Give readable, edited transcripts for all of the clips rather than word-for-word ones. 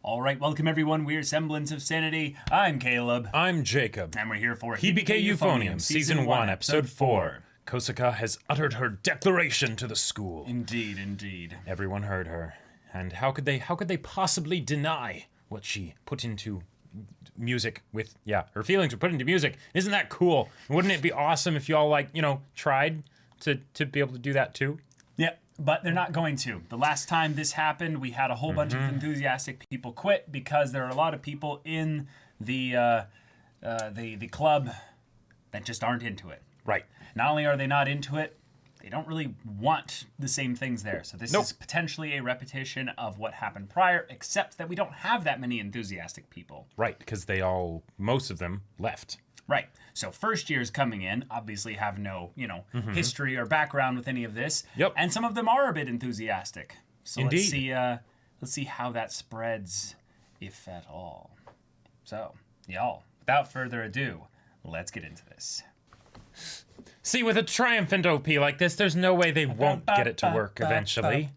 All right, welcome everyone. We're Semblance of Sanity. I'm Caleb. I'm Jacob. And we're here for Hibike Euphonium, Season 1, Episode 4. Kosaka has uttered her declaration to the school. Indeed, indeed. Everyone heard her. And how could they possibly deny what she put into music with, her feelings were put into music. Isn't that cool? Wouldn't it be awesome if y'all, tried to be able to do that too? Yep, but they're not going to. The last time this happened, we had a whole bunch of enthusiastic people quit because there are a lot of people in the club that just aren't into it. Right. Not only are they not into it, they don't really want the same things there. So this is potentially a repetition of what happened prior, except that we don't have that many enthusiastic people. Right, because most of them left. Right. So first years coming in obviously have no, history or background with any of this. Yep. And some of them are a bit enthusiastic. So Indeed. let's see how that spreads, if at all. So, y'all, without further ado, let's get into this. See, with a triumphant OP like this, there's no way they won't get it to work eventually.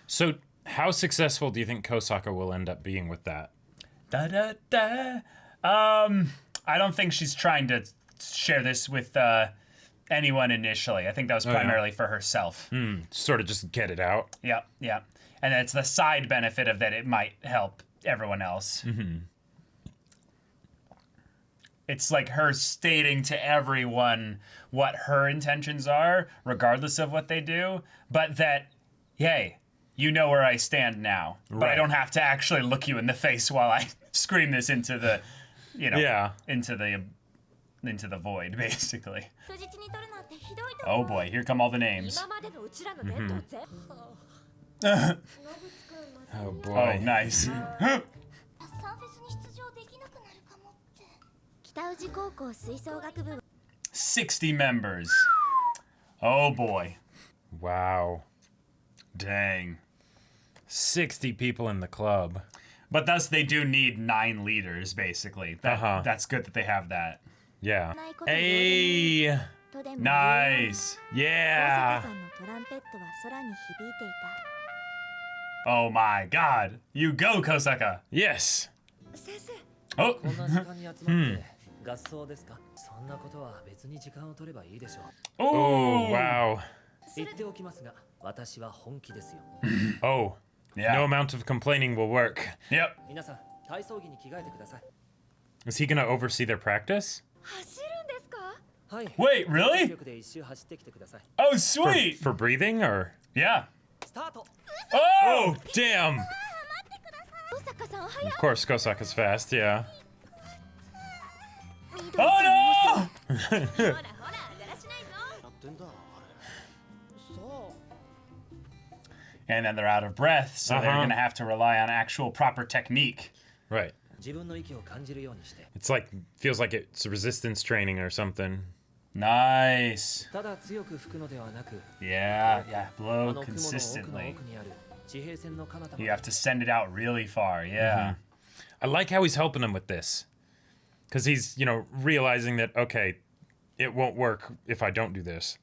So, how successful do you think Kosaka will end up being with that? I don't think she's trying to share this with anyone initially. I think that was primarily for herself. Sort of just get it out. Yeah. And it's the side benefit of that it might help everyone else. It's like her stating to everyone what her intentions are, regardless of what they do, but that, hey, you know where I stand now, but I don't have to actually look you in the face while I scream this into the, into the void, basically. Oh boy, here come all the names. Oh boy. Oh, nice. 60 members. Oh boy. Wow. Dang. 60 people in the club. But thus they do need 9 leaders, basically. That's good that they have that. Yeah. Hey! Nice. Yeah! Oh my god. You go, Kosaka. Yes! Oh. Oh, wow. Oh. Yeah. No amount of complaining will work. Yep. Is he gonna oversee their practice? Wait, really? Oh, sweet. For breathing, or? Yeah. Oh, damn! Of course, Kosaka's fast, yeah. Oh no! And then they're out of breath, so they're gonna have to rely on actual proper technique. Right. It's like, feels like it's resistance training or something. Nice. Yeah, blow consistently. You have to send it out really far, yeah. I like how he's helping him with this. Because he's, realizing that, okay, it won't work if I don't do this.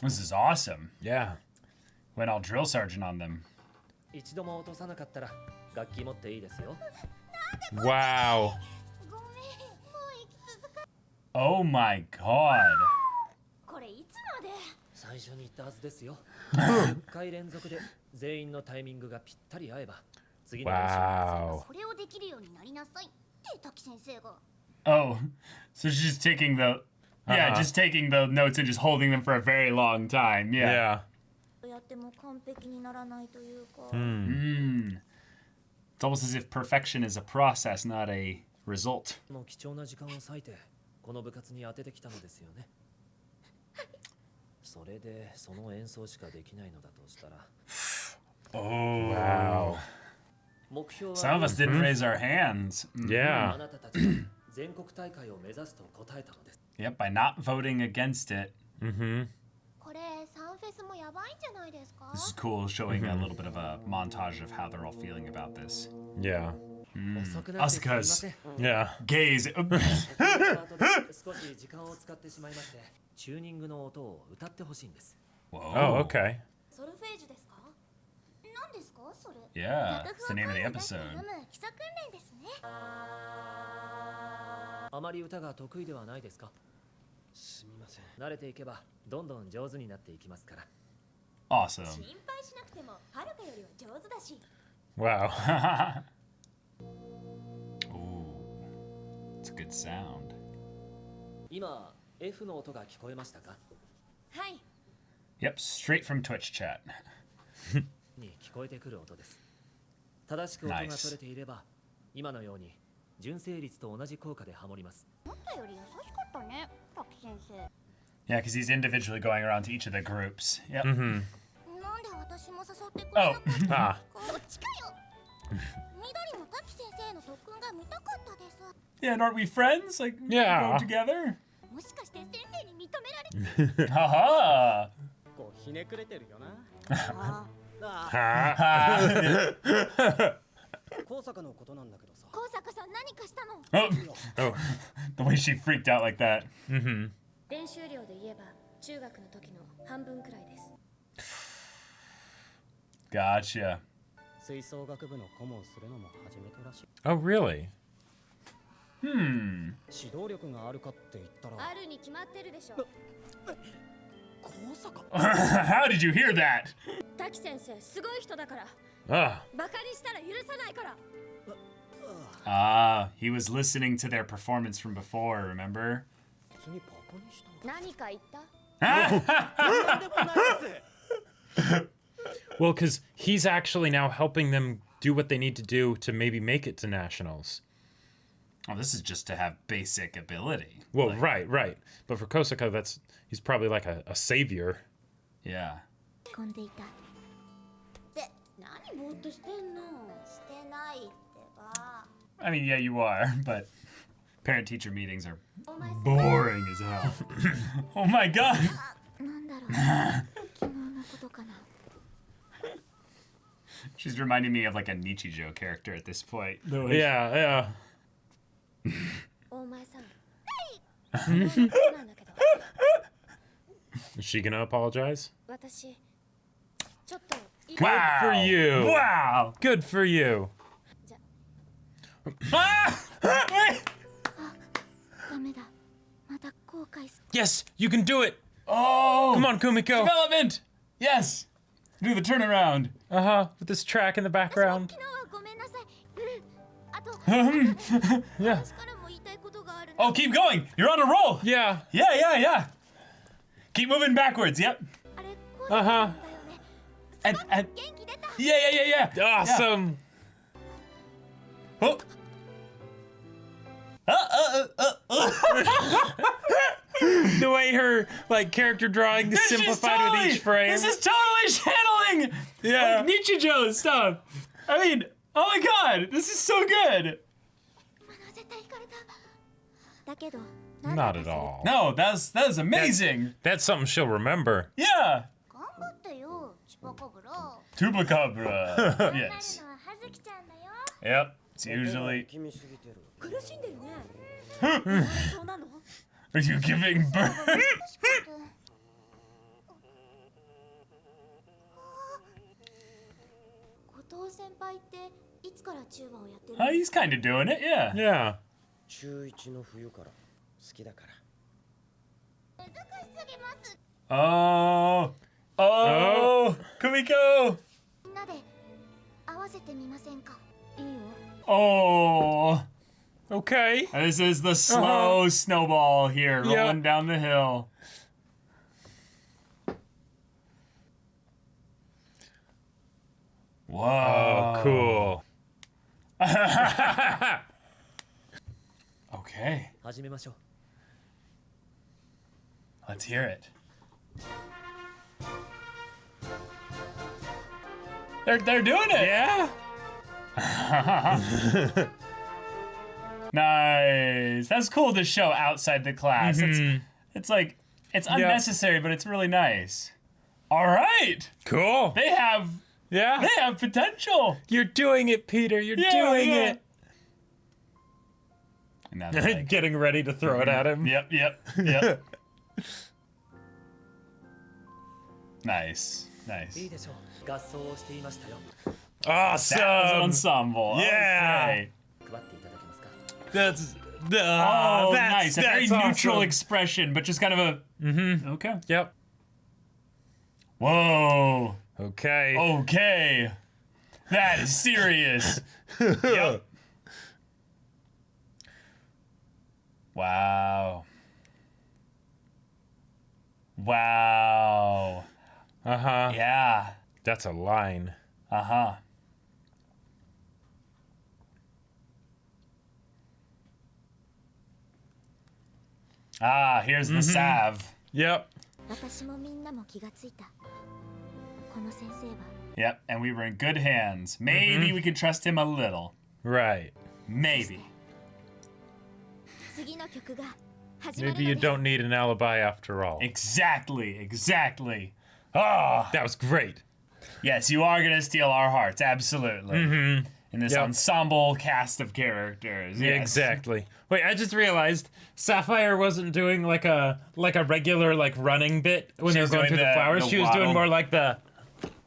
This is awesome. Yeah. Went all drill sergeant on them. Wow. Oh my god. Wow. Oh, so she's just taking the, just taking the notes and just holding them for a very long time. Yeah. It's almost as if perfection is a process, not a result. Oh, wow. Some of us didn't raise our hands. Yeah. Yep, by not voting against it. This is cool, showing a little bit of a montage of how they're all feeling about this. Yeah. Asuka's gaze. Whoa. Oh, okay. Yeah, it's the name of the episode. あまり歌が得意ではないですか？すみません。慣れていけばどんどん上手になっていきますから。 Awesome. 心配しなくてもはるかよりは上手だし。 Wow. Ooh, it's a good sound. 今 F の音が聞こえましたか？はい。 Yep, straight from Twitch chat. に聞こえてくる音です。正しく音が取れていれば、今のように純正率と同じ効果でハモります。思ったより優しかったね、滝先生。 Yeah, because he's individually going around to each of the groups. Yep. なんで私も誘ってくれなかったんですか？ Ah. そっちかよ。緑も滝先生の特訓が見たかったです。 Yeah, and aren't we friends? Like, Yeah. go together? もしかして先生に認められて Haha. こうひねくれてるよな。あ高坂のことなんだけどさ。高坂さん何かしたの？ Oh. Oh. The way she freaked out like that. 練習量で言えば中学の時の半分くらいです。 Gotcha. 吹奏楽部の顧問するのも初めてらしい。 Oh, really? 指導力があるかって言ったら。あるに決まってるでしょ。高坂。 How did you hear that? 滝先生すごい人だから。 Ah. バカにしたら許さないから。 Ah, he was listening to their performance from before, remember? 別にバカにした。何か言った？なんでもないです。 Well, because he's actually now helping them do what they need to do to maybe make it to nationals. Oh, this is just to have basic ability. Well, Like, right. But for Kosaka, he's probably like a savior. Yeah. 込んでいた。って何ぼーっとしてんの？してないってば。 I mean, yeah, you are, but parent-teacher meetings are お前さん boring as hell. Oh my god! なんだろう。昨日のことかな。 She's reminding me of like a Nichijou character at this point. Yeah. お前さん。はい。なんだけど。 Is she gonna apologize? 私ちょっといい Good for you. Wow! Good for you. じゃ Ah! Wait! ダメだ。また後悔す。 Yes, you can do it. Oh! Come on, Kumiko. Development! Yes! Do the turnaround. With this track in the background. 昨日はごめんなさい。あと Yeah. 私からも言いたいことがある。 Oh, keep going! You're on a roll! Yeah. Yeah. Keep moving backwards, yep. あれ高坂さんだよね。 And, 元 and 気出た。 yeah. Awesome. Oh. The way her like character drawing is This is simplified with each frame. This is totally channeling Yeah. like Nichijou stuff. I mean, oh my god, this is so good. 今の絶対行かれた。だけど Not at all. No, that was amazing. That's something she'll remember. Yeah. 頑張ってよ、チュパカブラ。 Tubacabra. なる Yes. のは葉月ちゃんだよ。 Yep. It's usually. 君すぎてる。苦しんでるね。そうなの？ Are you giving birth? 確かに。後藤先輩っていつからチューバをやってる Oh, he's kind of doing it, yeah. Yeah. 中1の冬から好きだから。難しすぎます。 Oh, Kumiko. みんなで合わせてみませんか？いいよ。 Oh, Okay. this is the slow snowball here Yeah. rolling down the hill. Whoa. Oh, cool. Okay, 始めましょう。 let's hear it. They're doing it. Yeah. Nice. That's cool to show outside the class. It's like it's unnecessary, but it's really nice. All right, Cool. they have Yeah. potential. You're doing it, Peter. You're Yeah, doing yeah. it. And now they're like, Getting ready to throw it at him. yep. Nice. いいでしょう。合奏をしていましたよ。Awesome. That was an ensemble. Yeah. Okay. 配っていただけますか That's Oh, that's, nice. A very that's neutral awesome. expression, but just kind of a. Okay. Yep. Whoa. Okay. Okay. That is serious. Yep. Wow. Wow. Uh-huh. Yeah. That's a line. Uh-huh. Ah, here's the salve. Yep. 私もみんなも気がついた。この先生は Yep, and we were in good hands. Maybe we can trust him a little. Right. Maybe. 次の曲が始まるの Maybe you です。 don't need an alibi after all. Exactly, exactly. Oh, That was great. yes, you are going to steal our hearts, absolutely. In this Yep. ensemble cast of characters. Yes. Exactly. Wait, I just realized Sapphire wasn't doing like a regular like running bit when She they were was going doing through the flowers. the She was doing waddle. more like the.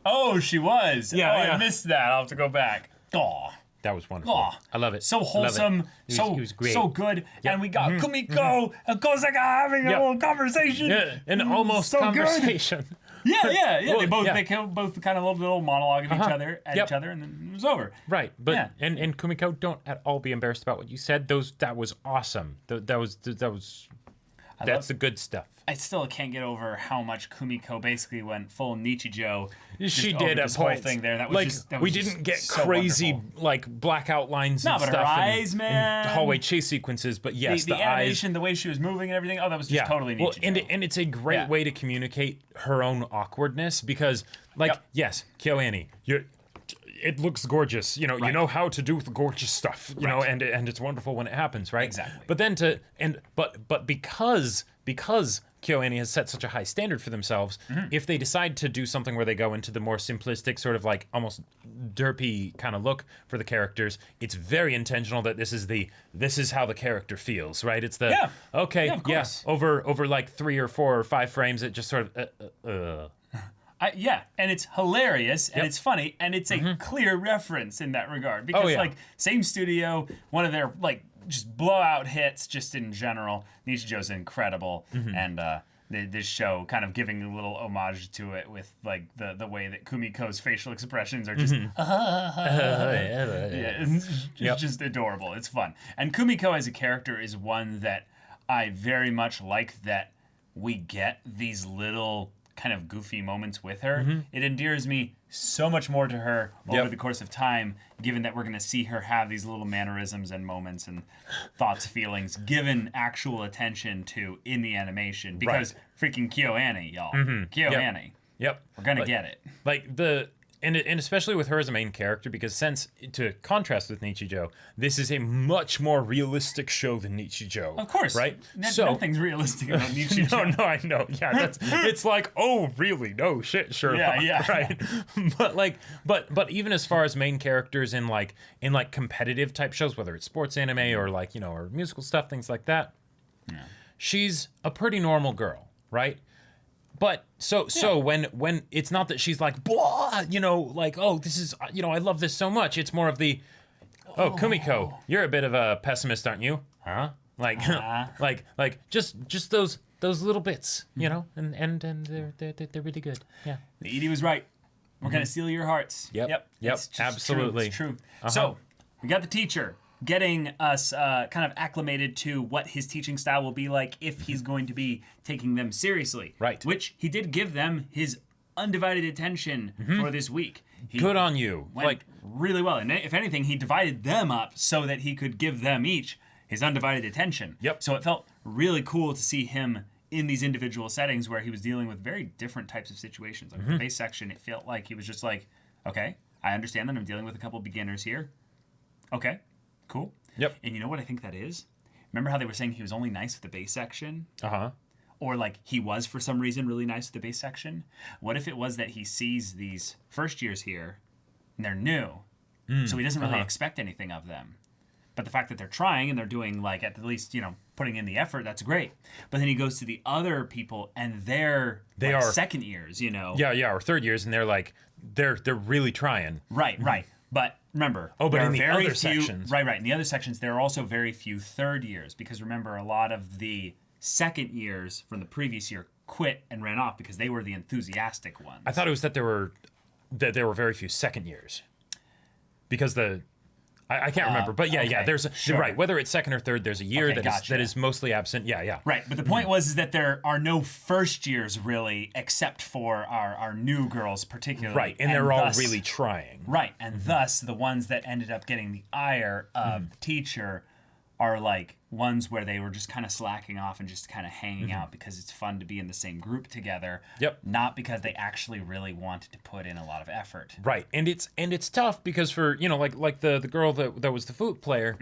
Oh, she was. Yeah, oh, yeah. I missed that. I'll have to go back. Oh, That was wonderful. Aw. I love it. so I love it. wholesome, It so was great. so good. Yep. And we got Kumiko and Kosaka having a Yep. little conversation. Yeah, an almost So good. conversation. Yeah. Well, they both yeah. they both kind of little monologue at each other Yep. and then it was over. Right, but Yeah. and Kumiko, don't at all be embarrassed about what you said. That was awesome. That was that's the good stuff. I still can't get over how much Kumiko basically went full Nichijou. just She over did at this whole points. thing there. That was like just, that we was just didn't get so crazy wonderful. like blackout lines No, and but her stuff eyes, and man. hallway chase sequences. But yes, the eyes. animation, the way she was moving and everything. Oh, that was just totally Nichijou. Well, and it's a great Yeah. way to communicate her own awkwardness because, like, Yep. yes, KyoAni, it looks gorgeous. You Right. know how to do the gorgeous stuff. You know, Right. and it's wonderful when it happens, right? Exactly. But then but because KyoAni has set such a high standard for themselves, if they decide to do something where they go into the more simplistic, sort of like almost derpy kind of look for the characters, it's very intentional that this is how the character feels, right? It's the Yeah. okay, Yeah, of course. over like 3 or 4 or 5 frames, it just sort of And it's hilarious and Yep. it's funny and it's a clear reference in that regard because yeah. like same studio, one of their like just blowout hits just in general. Nichijou's incredible and this show kind of giving a little homage to it with like the way that Kumiko's facial expressions are just it's just adorable. It's fun. And Kumiko as a character is one that I very much like that we get these little kind of goofy moments with her. It endears me so much more to her over Yep. the course of time, given that we're going to see her have these little mannerisms and moments and thoughts, feelings, given actual attention to in the animation. Because freaking KyoAni, y'all. KyoAni. Yep. We're going to Like- get it. Like and especially with her as a main character, because since to contrast with Nichijou, this is a much more realistic show than Nichijou. Of course. right? Nothing's realistic about Nichijou. No, I know. Yeah, it's like, oh, really? No shit, Sherlock. Yeah. Right. But like, but even as far as main characters in like competitive type shows, whether it's sports anime or like or musical stuff, things like that, she's a pretty normal girl, right? But so when it's not that she's like blah, like, oh, this is I love this so much. It's more of the Kumiko, you're a bit of a pessimist, aren't you? Huh? Like like just those little bits, and they're really good. Yeah. Edie was right. We're going to steal your hearts. Yep. It's just Absolutely. True. It's true. So we got the teacher getting us kind of acclimated to what his teaching style will be like if he's going to be taking them seriously. Right. Which he did give them his undivided attention for this week. He Good on you. went Like, really well. And if anything, he divided them up so that he could give them each his undivided attention. Yep. So it felt really cool to see him in these individual settings where he was dealing with very different types of situations. Like the base section, it felt like he was just like, okay, I understand that I'm dealing with a couple beginners here. Okay, cool. Yep. And you know what I think that is? Remember how they were saying he was only nice with the base section? uh-huh. Or like he was for some reason really nice with the base section? What if it was that he sees these first years here and they're new, so he doesn't really expect anything of them? But the fact that they're trying and they're doing like at least, putting in the effort, that's great. But then he goes to the other people, and they are second years, you know. Yeah, or third years, and they're like they're really trying. Right. But remember, Oh, but there in are the very other few, sections. right. In the other sections, there are also very few third years, because remember, a lot of the second years from the previous year quit and ran off because they were the enthusiastic ones. I thought it was that there were very few second years, because I can't remember, but yeah, okay, there's sure. right, whether it's second or third, there's a year Okay, gotcha. that is mostly absent. Yeah. Right, but the point was is that there are no first years really, except for our new girls particularly. Right, and they're all thus- really trying. right, and thus the ones that ended up getting the ire of the teacher are like ones where they were just kind of slacking off and just kind of hanging out because it's fun to be in the same group together. Yep. Not because they actually really wanted to put in a lot of effort. Right, and it's tough because for like the girl that was the flute player,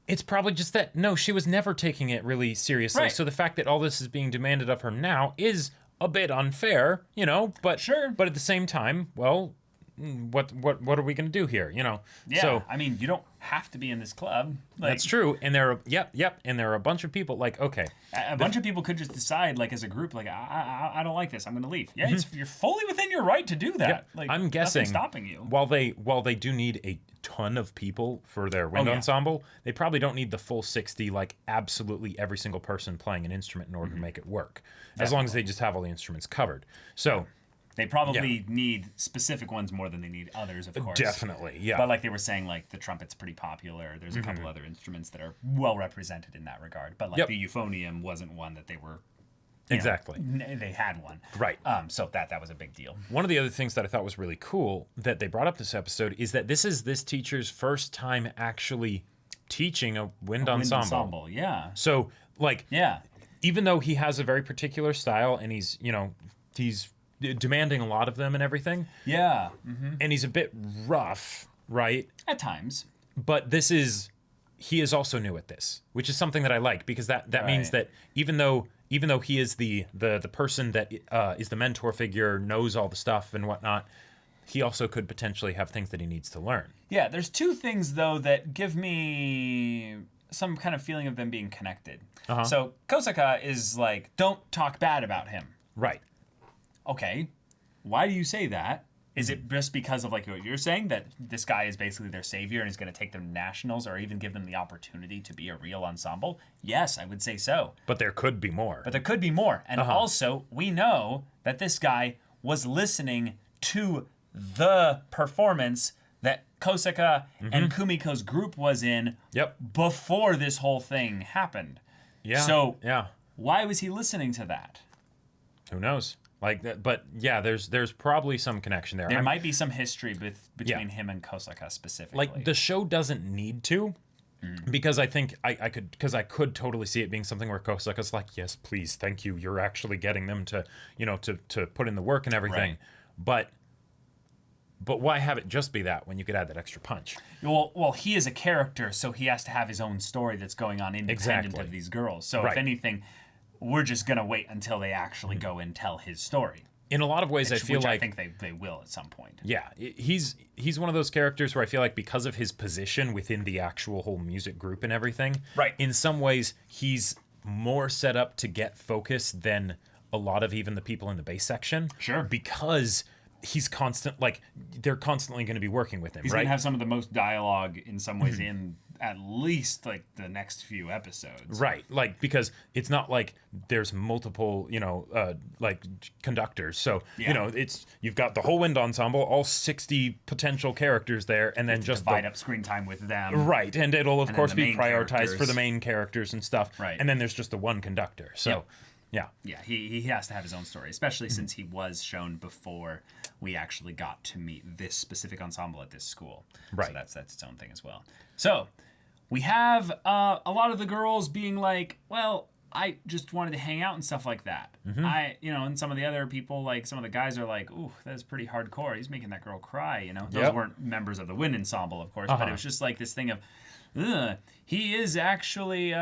it's probably just that no, she was never taking it really seriously. Right. So the fact that all this is being demanded of her now is a bit unfair, But Sure. But at the same time, well, what are we gonna do here, Yeah, So I mean, you don't have to be in this club. Like, that's true, and there are and there are a bunch of people like okay, A bunch of people could just decide, like, as a group, like, I don't like this. I'm going to leave. Yeah, you're fully within your right to do that. Yep. Like, I'm guessing nothing's stopping you. While they do need a ton of people for their wind yeah. ensemble, they probably don't need the full 60, like absolutely every single person playing an instrument in order to make it work. As long as they just have all the instruments covered. So They probably need specific ones more than they need others, of course. definitely, yeah. But like they were saying, like, the trumpet's pretty popular. There's a couple other instruments that are well represented in that regard. But like Yep. the euphonium wasn't one that they were. you know, Exactly. they had one. Right. So that was a big deal. One of the other things that I thought was really cool that they brought up this episode is that this is this teacher's first time actually teaching a wind Wind ensemble. yeah. So like Yeah. even though he has a very particular style and he's demanding a lot of them and everything, Yeah. and he's a bit rough, right? At times. But he is also new at this, which is something that I like because that means Right. that even though he is the person that is the mentor figure, knows all the stuff and whatnot, he also could potentially have things that he needs to learn. Yeah, there's two things, though, that give me some kind of feeling of them being connected. So Kosaka is like, don't talk bad about him. Right. Okay, why do you say that? Is it just because of like what you're saying, that this guy is basically their savior and he's going to take them to nationals or even give them the opportunity to be a real ensemble? Yes, I would say so. But there could be more. But there could be more. And also, we know that this guy was listening to the performance that Kosaka and Kumiko's group was in Yep. before this whole thing happened. Yeah. So yeah. why was he listening to that? Who knows? Like that, but yeah, there's probably some connection there. There might be some history between him and Kosaka specifically. Like the show doesn't need to, because I think I could totally see it being something where Kosaka's like, yes, please, thank you. You're actually getting them to to put in the work and everything. Right. But why have it just be that when you could add that extra punch? Well, he is a character, so he has to have his own story that's going on independent Exactly. of these girls. So Right. if anything, we're just gonna wait until they actually go and tell his story. In a lot of ways, I feel which like I think they will at some point. yeah, he's one of those characters where I feel like because of his position within the actual whole music group and everything, Right. in some ways he's more set up to get focus than a lot of even the people in the bass section. Sure. Because he's they're constantly going to be working with him, He's right? gonna have some of the most dialogue in some ways in at least like the next few episodes. Right, like because it's not like there's multiple, like conductors. So Yeah. it's you've got the whole wind ensemble, all 60 potential characters there, and then just Divide up screen time with them. right, and it'll of And then course the be main prioritized for characters. the main characters and stuff. Right. and then there's just the one conductor. So, yeah, Yeah, he has to have his own story, especially since he was shown before we actually got to meet this specific ensemble at this school. Right. So that's its own thing as well. So we have a lot of the girls being like, well, I just wanted to hang out and stuff like that. And some of the other people, like some of the guys are like, ooh, that's pretty hardcore. He's making that girl cry, Those Yep. weren't members of the wind ensemble, of course, but it was just like this thing of, he is actually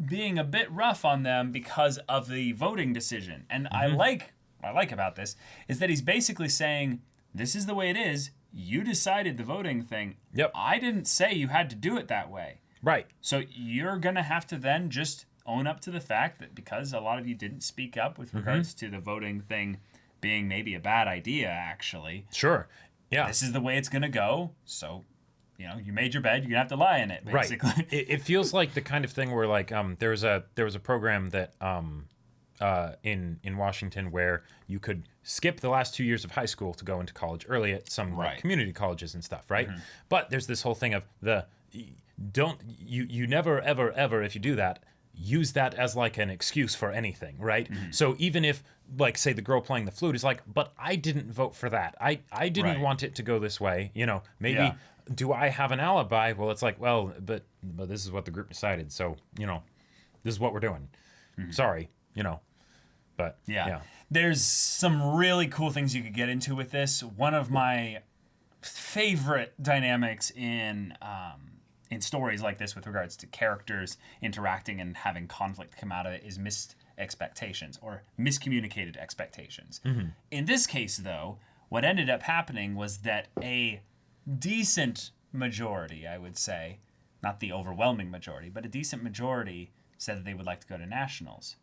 being a bit rough on them because of the voting decision. And what I like about this is that he's basically saying, this is the way it is. You decided the voting thing. Yep. I didn't say you had to do it that way. Right. So you're going to have to then just own up to the fact that because a lot of you didn't speak up with regards to the voting thing being maybe a bad idea, actually. Sure. Yeah. This is the way it's going to go. So, you made your bed, you're going to have to lie in it, basically. Right. It feels like the kind of thing where like there was a program that in Washington where you could skip the last 2 years of high school to go into college early at some like, Right. community colleges and stuff, right? But there's this whole thing of you never ever if you do that, use that as like an excuse for anything, right? So even if like say the girl playing the flute is like, but I didn't vote for that. I didn't Right. want it to go this way, maybe Yeah. do I have an alibi? Well, it's like, well, but this is what the group decided. So, this is what we're doing. Sorry, but Yeah. There's some really cool things you could get into with this. One of my favorite dynamics in stories like this with regards to characters interacting and having conflict come out of it is missed expectations or miscommunicated expectations. In this case, though, what ended up happening was that a decent majority, I would say, not the overwhelming majority, but a decent majority said that they would like to go to nationals.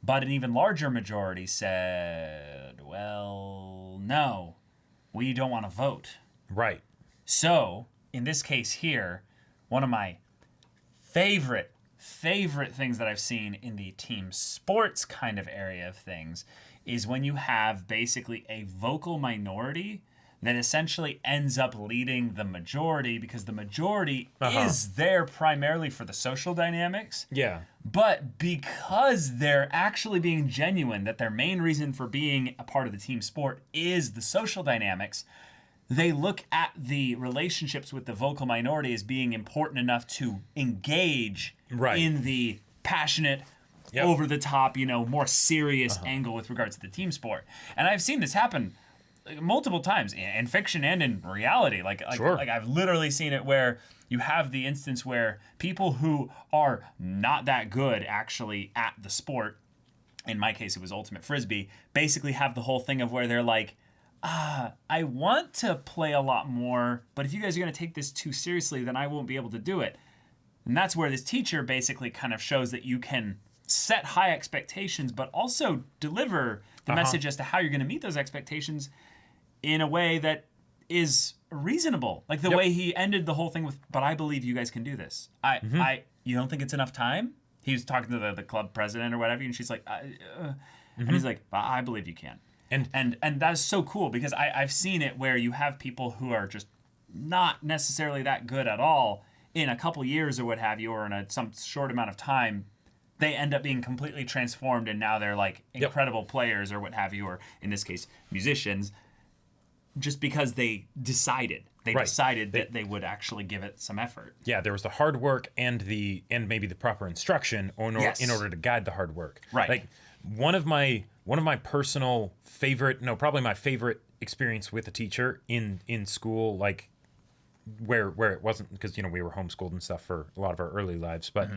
But an even larger majority said, well, no, we don't want to vote. right. So, in this case here, one of my favorite things that I've seen in the team sports kind of area of things is when you have basically a vocal minority that essentially ends up leading the majority because the majority is there primarily for the social dynamics. Yeah. But because they're actually being genuine, that their main reason for being a part of the team sport is the social dynamics, they look at the relationships with the vocal minority as being important enough to engage Right. in the passionate, Yep. over the top, more serious angle with regards to the team sport. And I've seen this happen multiple times in fiction and in reality. Like Sure. I've literally seen it where you have the instance where people who are not that good actually at the sport, in my case it was ultimate frisbee, basically have the whole thing of where they're like, I want to play a lot more, but if you guys are going to take this too seriously, then I won't be able to do it. And that's where this teacher basically kind of shows that you can set high expectations, but also deliver the message as to how you're going to meet those expectations in a way that is reasonable. Like the way he ended the whole thing with, but I believe you guys can do this. You don't think it's enough time? He was talking to the club president or whatever, and she's like, and he's like, I believe you can. And that's so cool because I've seen it where you have people who are just not necessarily that good at all in a couple years or what have you, or in some short amount of time, they end up being completely transformed and now they're like incredible players or what have you, or in this case, musicians, just because they decided. They decided that they would actually give it some effort. Yeah, there was the hard work and maybe the proper instruction in order to guide the hard work. Right. Like one of my personal favorite, probably my favorite experience with a teacher in school, like where it wasn't because we were homeschooled and stuff for a lot of our early lives, but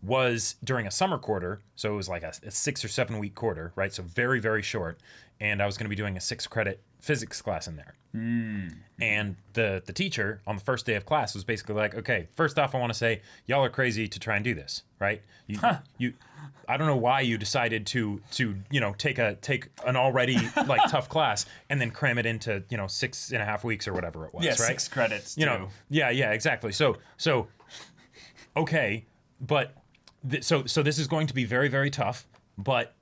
was during a summer quarter. So it was like a 6 or 7 week quarter, right? So very, very short. And I was going to be doing a 6-credit physics class in there. And the teacher on the first day of class was basically like, okay, first off, I want to say y'all are crazy to try and do this, right? You I don't know why you decided to take an already like tough class and then cram it into 6.5 weeks or whatever it was, right? 6 credits. Yeah, exactly. So okay, but so this is going to be very, very tough, but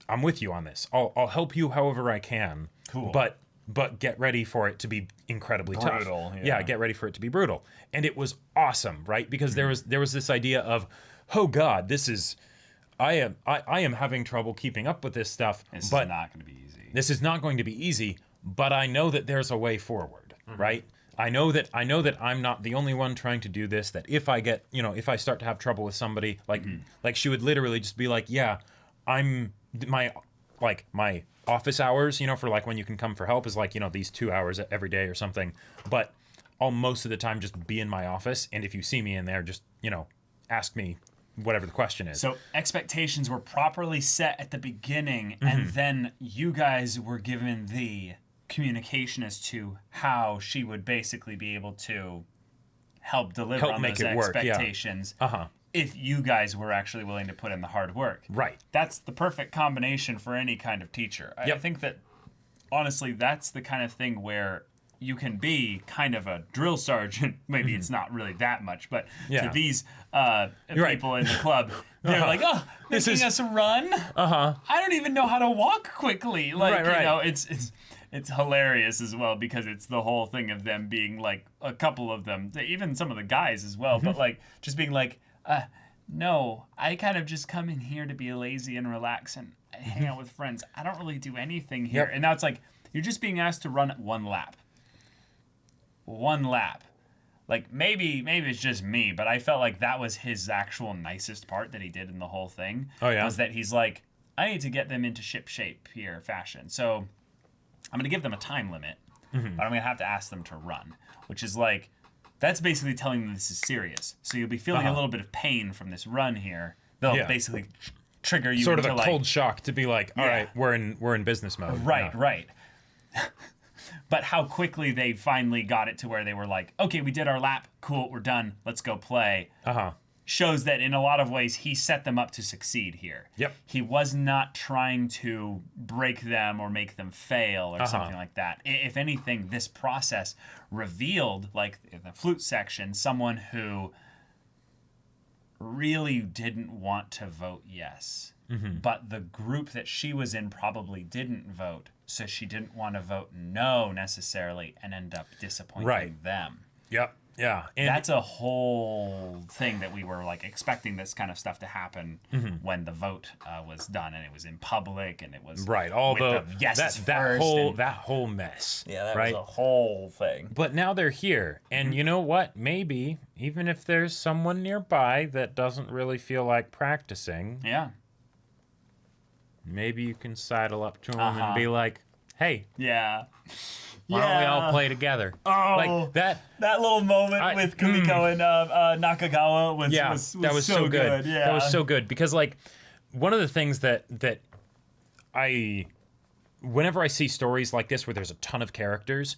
I'm with you on this. I'll help you however I can. Cool. But get ready for it to be incredibly Brutal, tough. yeah. Get ready for it to be brutal. And it was awesome, right? Because there was this idea of, oh God, I am having trouble keeping up with this stuff. This but is not going to be easy. This is not going to be easy, but I know that there's a way forward, right? I know that I'm not the only one trying to do this, that if I get, if I start to have trouble with somebody, like she would literally just be like, yeah, my office hours, for like when you can come for help is like, these 2 hours every day or something. But I'll most of the time just be in my office. And if you see me in there, just, ask me whatever the question is. So expectations were properly set at the beginning, and then you guys were given the communication as to how she would basically be able to help deliver Help on make those it work, yeah. expectations. Uh-huh. If you guys were actually willing to put in the hard work. Right. That's the perfect combination for any kind of teacher. I Yep. think that, honestly, that's the kind of thing where you can be kind of a drill sergeant. Maybe it's not really that much, but Yeah. to these right. people in the club, they're like, oh, This making is- us run? I don't even know how to walk quickly. Like, Right. you know, it's hilarious as well because it's the whole thing of them being like, a couple of them, even some of the guys as well, but like just being like, no, I kind of just come in here to be lazy and relax and hang out with friends. I don't really do anything here. Yep. And now it's like, you're just being asked to run one lap. One lap. Like, maybe it's just me, but I felt like that was his actual nicest part that he did in the whole thing. Oh, yeah? Was that he's like, I need to get them into ship shape here, fashion. So I'm going to give them a time limit, but I'm going to have to ask them to run, which is like, that's basically telling them this is serious. So you'll be feeling a little bit of pain from this run here. They'll Yeah. basically trigger you Sort of into a like, cold shock to be like, all Yeah. right, we're in business mode. right, Yeah. right. But how quickly they finally got it to where they were like, okay, we did our lap, cool, we're done, let's go play. Shows that in a lot of ways he set them up to succeed here. Yep. He was not trying to break them or make them fail or something like that. If anything, this process revealed, like in the flute section, someone who really didn't want to vote yes. But the group that she was in probably didn't vote, so she didn't want to vote no necessarily and end up disappointing Right. them. Yep. Yeah. And That's a whole thing that we were like expecting this kind of stuff to happen when the vote was done and it was in public and it was right. All with the yeses that first whole and- that whole mess. yeah, that right? was a whole thing. But now they're here. And you know what? Maybe even if there's someone nearby that doesn't really feel like practicing, Yeah, maybe you can sidle up to them and be like, "Hey, yeah. why don't we all play together?" Oh, Like that. that little moment I- with Kumiko and Nakagawa was, Yeah, was that was so good. Yeah, That was so good because like one of the things that I whenever I see stories like this where there's a ton of characters,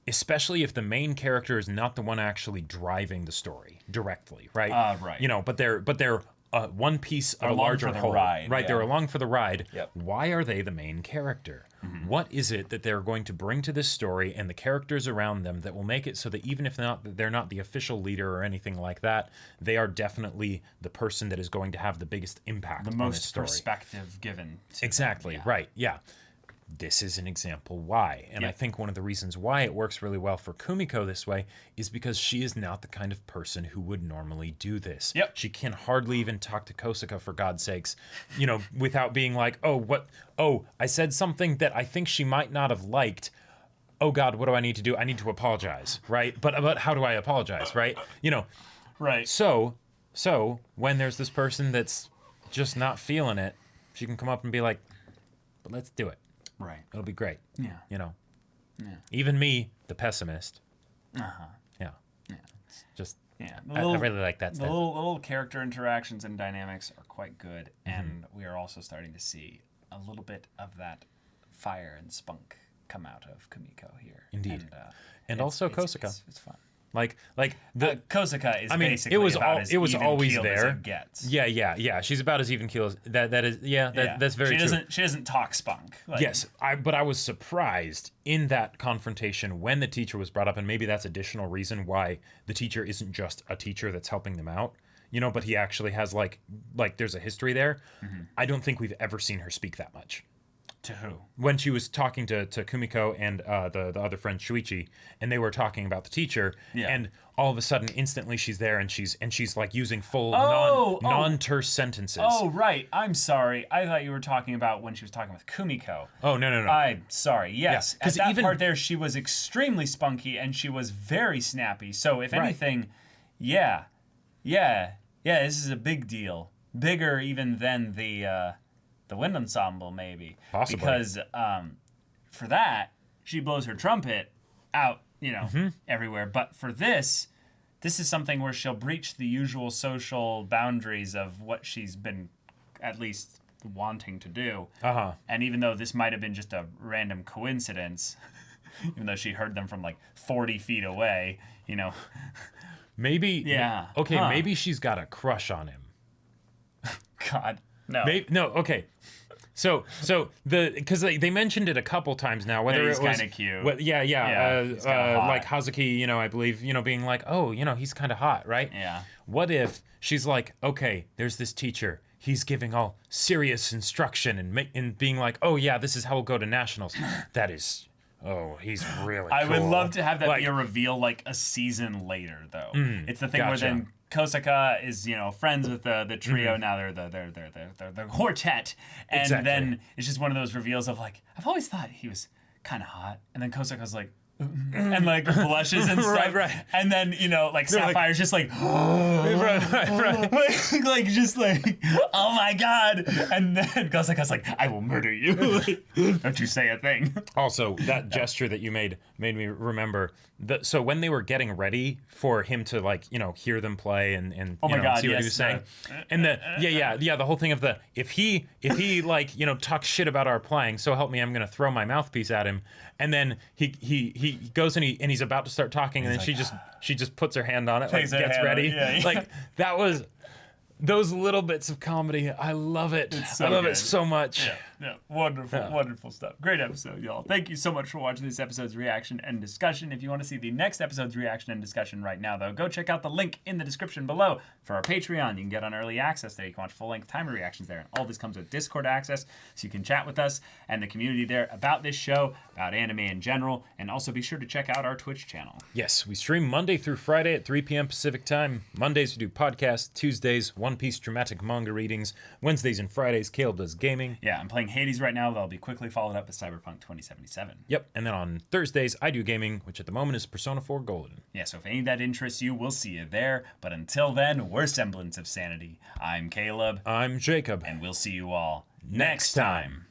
especially if the main character is not the one actually driving the story directly, right? Right. You know, but they're one piece of a along larger for the whole, ride, right? yeah. They're along for the ride. Yep. Why are they the main character? What is it that they're going to bring to this story and the characters around them that will make it so that even if they're not the official leader or anything like that, they are definitely the person that is going to have the biggest impact the on this most story. perspective given. To Exactly, them, right, yeah. This is an example why. And I think one of the reasons why it works really well for Kumiko this way is because she is not the kind of person who would normally do this. Yep. She can hardly even talk to Kosuka, for God's sakes, you know, without being like, oh, I said something that I think she might not have liked. Oh God, what do I need to do? I need to apologize, right? But how do I apologize, right? You know, Right. so when there's this person that's just not feeling it, she can come up and be like, but let's do it. Right. It'll be great. Yeah. You know. Yeah. Even me, the pessimist. Yeah. Yeah. It's just Yeah. I really like that The stuff. little character interactions and dynamics are quite good, and we are also starting to see a little bit of that fire and spunk come out of Kumiko here. Indeed. And it's- also it's- Kosuka. It's fun. Like the Kosuka is I mean, basically it was about as it was even always keeled as there. it gets. Yeah. She's about as even keel as that is Yeah. that's very true. She doesn't talk spunk. Like, Yes, but I was surprised in that confrontation when the teacher was brought up, and maybe that's additional reason why the teacher isn't just a teacher that's helping them out, you know, but he actually has like there's a history there. I don't think we've ever seen her speak that much. To who? When she was talking to Kumiko and the other friend Shuichi, and they were talking about the teacher, Yeah. and all of a sudden, instantly, she's there, and she's like using full Oh, non-terse sentences. Oh, right. I'm sorry. I thought you were talking about when she was talking with Kumiko. Oh, no. I'm sorry. Yes. Yeah, 'cause At that even- part there, she was extremely spunky and she was very snappy. So, if Right. anything, yeah, this is a big deal. Bigger even than the wind ensemble, maybe. Possibly. Because for that, she blows her trumpet out, Mm-hmm. everywhere. But for this is something where she'll breach the usual social boundaries of what she's been at least wanting to do. And even though this might have been just a random coincidence, even though she heard them from like 40 feet away, Maybe. Yeah. Okay, Huh. maybe she's got a crush on him. God, no. No, okay. So because they mentioned it a couple times now, whether he's it was kinda cute. Yeah, he's kinda hot. like Hazuki, I believe, being like, oh, he's kind of hot, right? Yeah. What if she's like, okay, there's this teacher, he's giving all serious instruction and being like, oh yeah, this is how we'll go to nationals. That is, oh, he's really. I would cool. love to have that Like, be a reveal like a season later, though. It's the thing where gotcha. then Kosaka is, friends with the trio. Now they're the quartet, and Exactly. then it's just one of those reveals of like, I've always thought he was kind of hot, and then Kosaka's like, and like blushes and stuff, Right. and then like Sapphire's just like, right. like just like, oh my god, and then Kosaka's like, I will murder you. Like, don't you say a thing. Also, that gesture that you made me remember that. So when they were getting ready for him to hear them play and Oh my God, see what yes, he was saying, and the whole thing of the if he talks shit about our playing, so help me, I'm gonna throw my mouthpiece at him, and then he goes and he's about to start talking, and then she just puts her hand on it, like Takes her gets hand on ready, it, yeah. like that was. Those little bits of comedy, I love it. so I love good. it so much. Yeah, wonderful stuff. Great episode, y'all. Thank you so much for watching this episode's reaction and discussion. If you want to see the next episode's reaction and discussion right now, though, go check out the link in the description below for our Patreon. You can get on early access there. You can watch full-length timer reactions there. And all this comes with Discord access, so you can chat with us and the community there about this show, about anime in general, and also be sure to check out our Twitch channel. Yes, we stream Monday through Friday at 3 p.m. Pacific time. Mondays we do podcasts. Tuesdays, One Piece dramatic manga readings. Wednesdays and Fridays, Caleb does gaming. Yeah, I'm playing Hades right now. That'll be quickly followed up with Cyberpunk 2077. Yep, and then on Thursdays, I do gaming, which at the moment is Persona 4 Golden. Yeah, so if any of that interests you, we'll see you there. But until then, we're Semblance of Sanity. I'm Caleb, I'm Jacob. and we'll see you all next time.